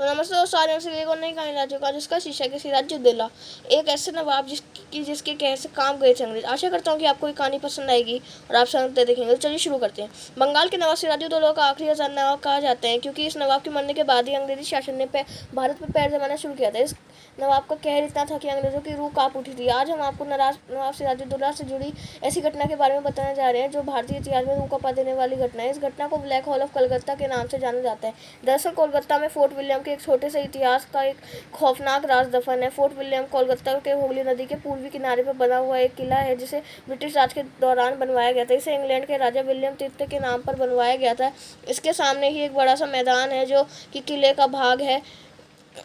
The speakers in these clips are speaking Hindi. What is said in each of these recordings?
नमस्ते दोस्तों, आज मैं एक और नई कहानी ला चुका हूं जिसका शीर्षक है सिराजुद्दौला, एक ऐसे नवाब जिसके कहने से काम गए थे अंग्रेज। आशा करता हूं कि आपको ये कहानी पसंद आएगी और आप समझते देखेंगे। तो चलिए शुरू करते हैं। बंगाल के नवाब सिराजुद्दौला का आखिरी आजाद नवाब कहा जाता है क्योंकि इस नवाब के मरने के बाद ही अंग्रेजी शासन ने भारत पर पैर जमाना शुरू किया था। इस नवाब का कहर इतना था कि अंग्रेजों की रूह कांप उठी थी। आज हम आपको नवाब सिराजुद्दौला से जुड़ी ऐसी घटना के बारे में बताने जा रहे हैं जो भारतीय इतिहास में रूह कांपा देने वाली घटना है। इस घटना को ब्लैक होल ऑफ कलकत्ता के नाम से जाना जाता है। दरअसल कोलकाता में फोर्ट विलियम के एक छोटे से इतिहास का एक खौफनाक राज दफन है। फोर्ट विलियम कोलकाता के हुगली नदी के पूर्वी किनारे पर बना हुआ एक किला है जिसे ब्रिटिश राज के दौरान बनवाया गया था। इसे इंग्लैंड के राजा विलियम तृतीय के नाम पर बनवाया गया था। इसके सामने ही एक बड़ा सा मैदान है जो कि किले का भाग है।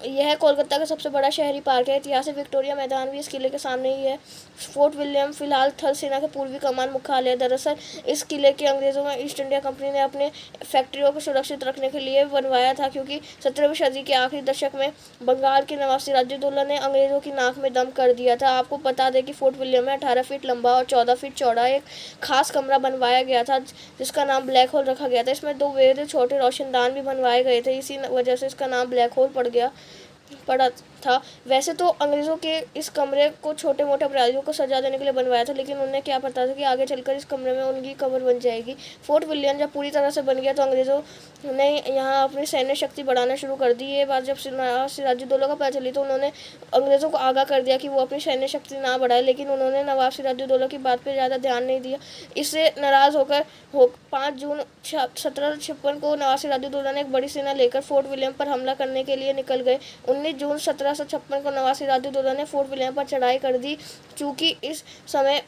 यह कोलकाता का सबसे बड़ा शहरी पार्क है। ऐतिहासिक विक्टोरिया मैदान भी इस किले के सामने ही है। फोर्ट विलियम फिलहाल थल सेना के पूर्वी कमान मुख्यालय है। दरअसल इस किले के अंग्रेजों में ईस्ट इंडिया कंपनी ने अपने फैक्ट्रियों को सुरक्षित रखने के लिए बनवाया था क्योंकि 17वीं सदी के आखिरी दशक में बंगाल के नवाब सिराजुद्दौला ने अंग्रेजों की नाक में दम कर दिया था। आपको बता दें कि फोर्ट विलियम में 18 फीट लंबा और 14 फीट चौड़ा एक खास कमरा बनवाया गया था जिसका नाम ब्लैक होल रखा गया था। इसमें 2 बेहद छोटे रोशनदान भी बनवाए गए थे। इसी वजह से इसका नाम ब्लैक होल पड़ा था। वैसे तो अंग्रेज़ों के इस कमरे को छोटे मोटे अपराधियों को सजा देने के लिए बनवाया था, लेकिन उन्हें क्या पता था कि आगे चलकर इस कमरे में उनकी कब्र बन जाएगी। फोर्ट विलियम जब पूरी तरह से बन गया तो अंग्रेज़ों ने यहाँ अपनी सैन्य शक्ति बढ़ाना शुरू कर दी। ये बात जब सिराजुद्दौला को पता चली तो उन्होंने अंग्रेज़ों को आगाह कर दिया कि वो अपनी सैन्य शक्ति ना बढ़ाए, लेकिन उन्होंने नवाब सिराजुद्दौला की बात पर ज़्यादा ध्यान नहीं दिया। इससे नाराज़ होकर 5 जून 1756 को नवाब सिराजुद्दौला ने एक बड़ी सेना लेकर फोर्ट विलियम पर हमला करने के लिए निकल गए। 19 जून 1756 को नवाब सिराजुद्दौला ने फोर्ट विलियम पर चढ़ाई कर दी। चूँकि इस समय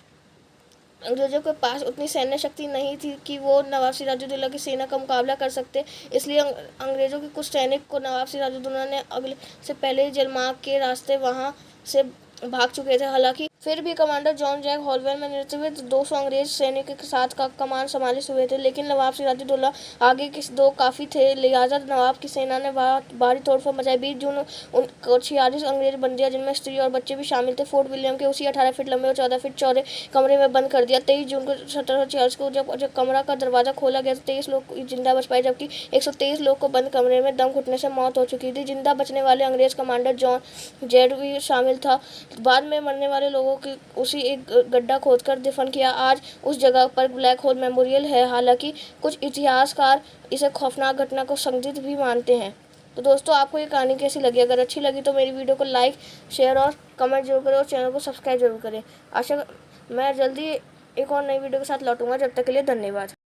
अंग्रेजों के पास उतनी सैन्य शक्ति नहीं थी कि वो नवाब सिराजुद्दौला की सेना का मुकाबला कर सकते, इसलिए अंग्रेज़ों के कुछ सैनिक को नवाब सिराजुद्दौला ने अगले से पहले ही जलमार्ग के रास्ते वहाँ से भाग चुके थे। हालांकि फिर भी कमांडर जॉन जैक हॉलवेल में नेतृत्व 200 अंग्रेज सैनिकों के साथ का कमान संभाले हुए थे, लेकिन नवाब सिराजुद्दौला आगे के 2 काफ़ी थे, लिहाजा नवाब की सेना ने भारी तोड़फोड़ मचाई। 20 जून को 46 अंग्रेज बंदियां जिनमें स्त्री और बच्चे भी शामिल थे फोर्ट विलियम के उसी 18 फीट लंबे और 14 फीट चौड़े कमरे में बंद कर दिया। 23 जून को 1746 को जब कमरा का दरवाज़ा खोला गया तो 23 लोग जिंदा बच पाए, जबकि 123 लोग को बंद कमरे में दम घुटने से मौत हो चुकी थी। जिंदा बचने वाले अंग्रेज कमांडर जॉन जेड भी शामिल था। बाद में मरने वाले लोगों की उसी एक गड्ढा खोदकर दफन किया। आज उस जगह पर ब्लैक होल मेमोरियल है। हालांकि कुछ इतिहासकार इसे खौफनाक घटना को संदिग्ध भी मानते हैं। तो दोस्तों, आपको ये कहानी कैसी लगी? अगर अच्छी लगी तो मेरी वीडियो को लाइक, शेयर और कमेंट जरूर करें और चैनल को सब्सक्राइब जरूर करें। मैं जल्दी एक और नई वीडियो के साथ लौटूंगा। जब तक के लिए धन्यवाद।